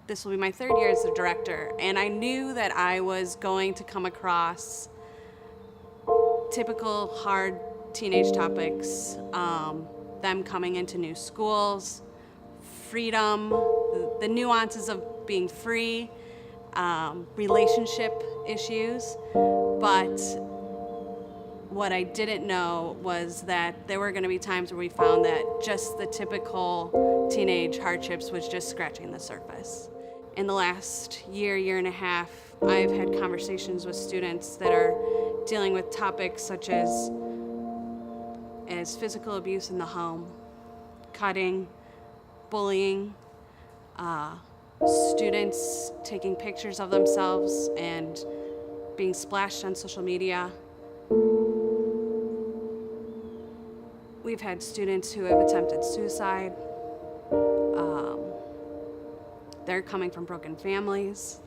this will be my third year as the director, and I knew that I was going to come across typical hard teenage topics, them coming into new schools, freedom, the nuances of being free, relationship issues. But what I didn't know was that there were going to be times where we found that just the typical teenage hardships was just scratching the surface. In the last year and a half, I've had conversations with students that are dealing with topics such as physical abuse in the home, cutting, bullying, students taking pictures of themselves and being splashed on social media. We've had students who have attempted suicide. They're coming from broken families.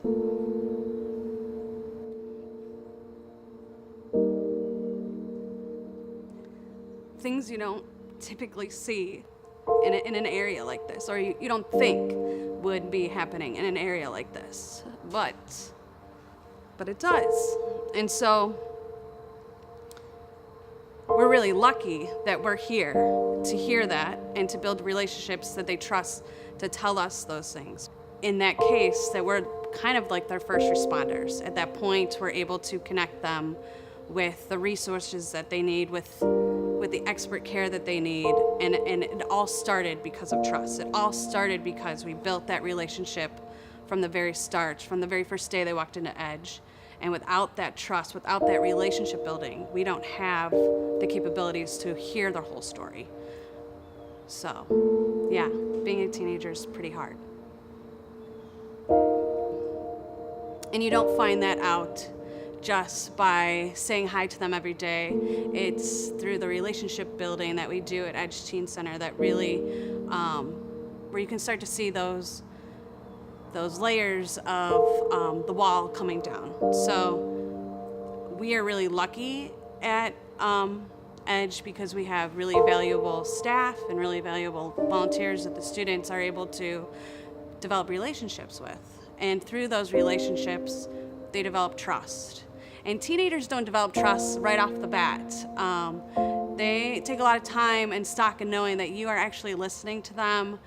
Things you don't typically see in an area like this, or you don't think would be happening in an area like this, but it does. And so we're really lucky that we're here to hear that and to build relationships that they trust to tell us those things. In that case, that we're kind of like their first responders. At that point, we're able to connect them with the resources that they need, with the expert care that they need, and it all started because of trust. It all started because we built that relationship from the very start, from the very first day they walked into Edge. And without that trust, without that relationship building, we don't have the capabilities to hear their whole story. So, yeah, being a teenager is pretty hard. And you don't find that out just by saying hi to them every day. It's through the relationship building that we do at Edge Teen Center that really, where you can start to see those layers of the wall coming down. So we are really lucky at Edge because we have really valuable staff and really valuable volunteers that the students are able to develop relationships with. And through those relationships, they develop trust. And teenagers don't develop trust right off the bat. They take a lot of time and stock in knowing that you are actually listening to them,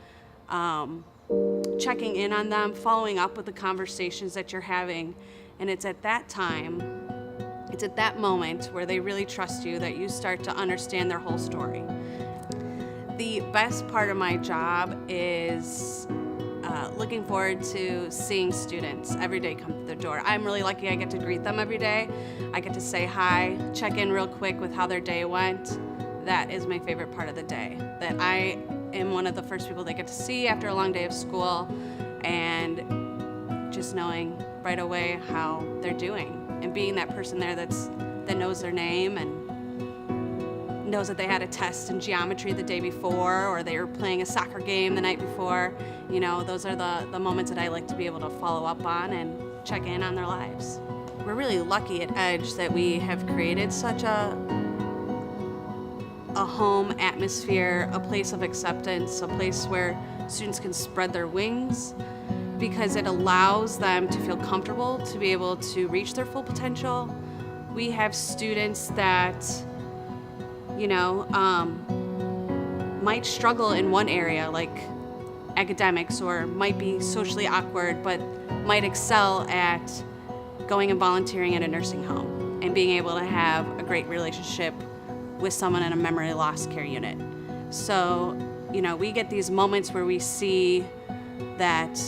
checking in on them, following up with the conversations that you're having. And it's at that time, it's at that moment where they really trust you that you start to understand their whole story. The best part of my job is looking forward to seeing students every day come through the door. I'm really lucky I get to greet them every day. I get to say hi, check in real quick with how their day went. That is my favorite part of the day. That I am one of the first people they get to see after a long day of school, and just knowing right away how they're doing and being that person there that knows their name and knows that they had a test in geometry the day before, or they were playing a soccer game the night before. You know, those are the moments that I like to be able to follow up on and check in on their lives. We're really lucky at Edge that we have created such a home atmosphere, a place of acceptance, a place where students can spread their wings, because it allows them to feel comfortable, to be able to reach their full potential. We have students that might struggle in one area, like academics, or might be socially awkward, but might excel at going and volunteering at a nursing home and being able to have a great relationship with someone in a memory loss care unit. So, we get these moments where we see that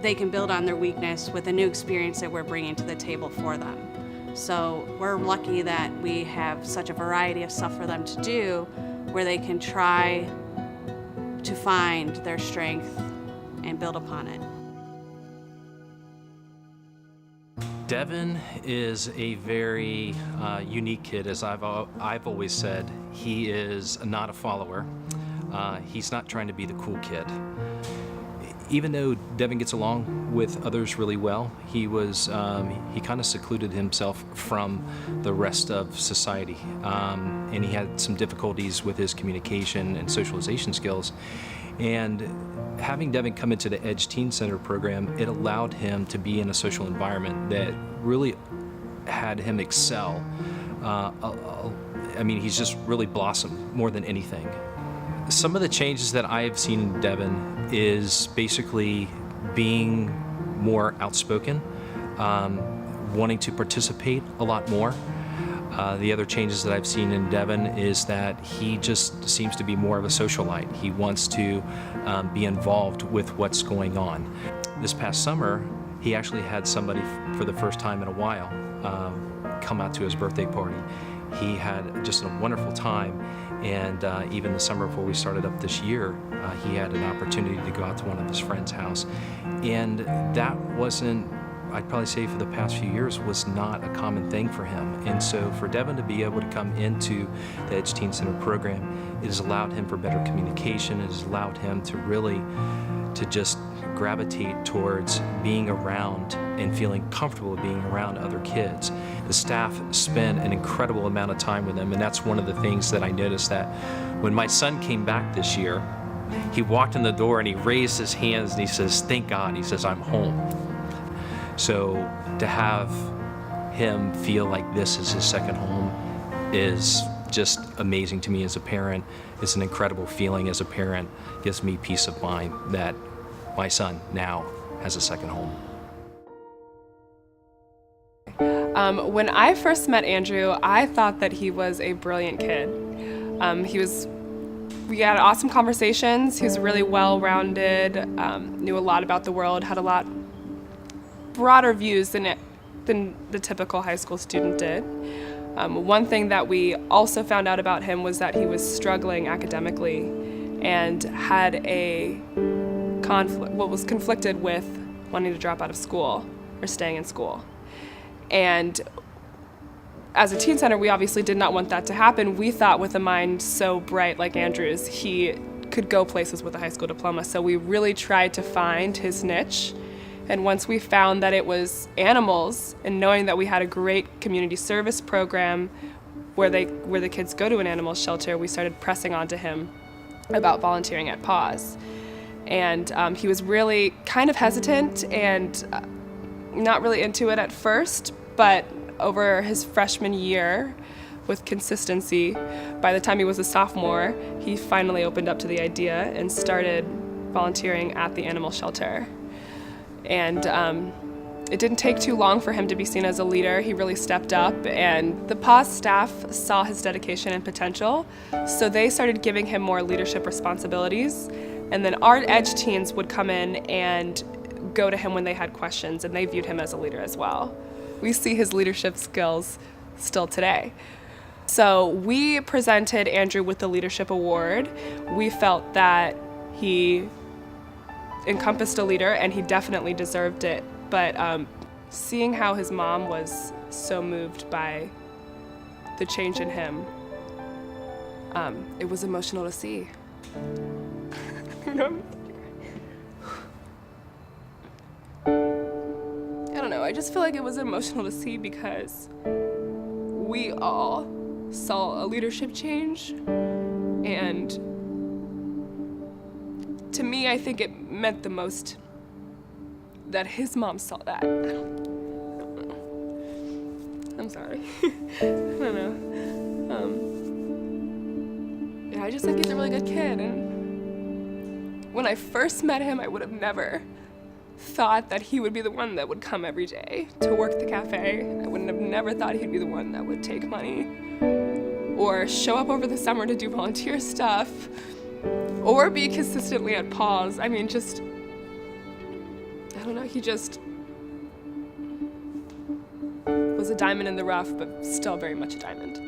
they can build on their weakness with a new experience that we're bringing to the table for them. So we're lucky that we have such a variety of stuff for them to do, where they can try to find their strength and build upon it. Devin is a very unique kid, as I've always said. He is not a follower. He's not trying to be the cool kid. even though Devin gets along with others really well, he kind of secluded himself from the rest of society, and he had some difficulties with his communication and socialization skills. And having Devin come into the Edge Teen Center program, it allowed him to be in a social environment that really had him excel. He's just really blossomed more than anything. Some of the changes that I have seen in Devin is basically being more outspoken, wanting to participate a lot more. The other changes that I've seen in Devin is that he just seems to be more of a socialite. He wants to be involved with what's going on. This past summer, he actually had somebody for the first time in a while come out to his birthday party. He had just a wonderful time, and even the summer before we started up this year, he had an opportunity to go out to one of his friends' house. And that wasn't, I'd probably say for the past few years, was not a common thing for him. And so for Devin to be able to come into the Edge Teen Center program, it has allowed him for better communication. It has allowed him to really just gravitate towards being around and feeling comfortable being around other kids. The staff spend an incredible amount of time with him, and that's one of the things that I noticed, that when my son came back this year, he walked in the door and he raised his hands and he says, "Thank God," he says, "I'm home." So to have him feel like this is his second home is just amazing to me as a parent. It's an incredible feeling as a parent. It gives me peace of mind that my son now has a second home. When I first met Andrew, I thought that he was a brilliant kid. We had awesome conversations. He was really well-rounded, knew a lot about the world, had a lot broader views than the typical high school student did. One thing that we also found out about him was that he was struggling academically and had was conflicted with wanting to drop out of school or staying in school. And as a teen center, we obviously did not want that to happen. We thought with a mind so bright like Andrew's, he could go places with a high school diploma. So we really tried to find his niche. And once we found that it was animals, and knowing that we had a great community service program where the kids go to an animal shelter, we started pressing onto him about volunteering at PAWS. And he was really kind of hesitant and not really into it at first, but over his freshman year, with consistency, by the time he was a sophomore, he finally opened up to the idea and started volunteering at the animal shelter. And it didn't take too long for him to be seen as a leader. He really stepped up, and the PAWS staff saw his dedication and potential, so they started giving him more leadership responsibilities. And then our Edge teens would come in and go to him when they had questions, and they viewed him as a leader as well. We see his leadership skills still today. So we presented Andrew with the Leadership Award. We felt that he encompassed a leader, and he definitely deserved it. But seeing how his mom was so moved by the change in him, it was emotional to see. I don't know, I just feel like it was emotional to see because we all saw a leadership change, and to me, I think it meant the most that his mom saw that. I don't know. I'm sorry. I don't know. I just think he's a really good kid, and when I first met him, I would have never thought that he would be the one that would come every day to work the cafe. I wouldn't have never thought he'd be the one that would take money or show up over the summer to do volunteer stuff or be consistently at PAWS. I mean, just, I don't know, he just was a diamond in the rough, but still very much a diamond.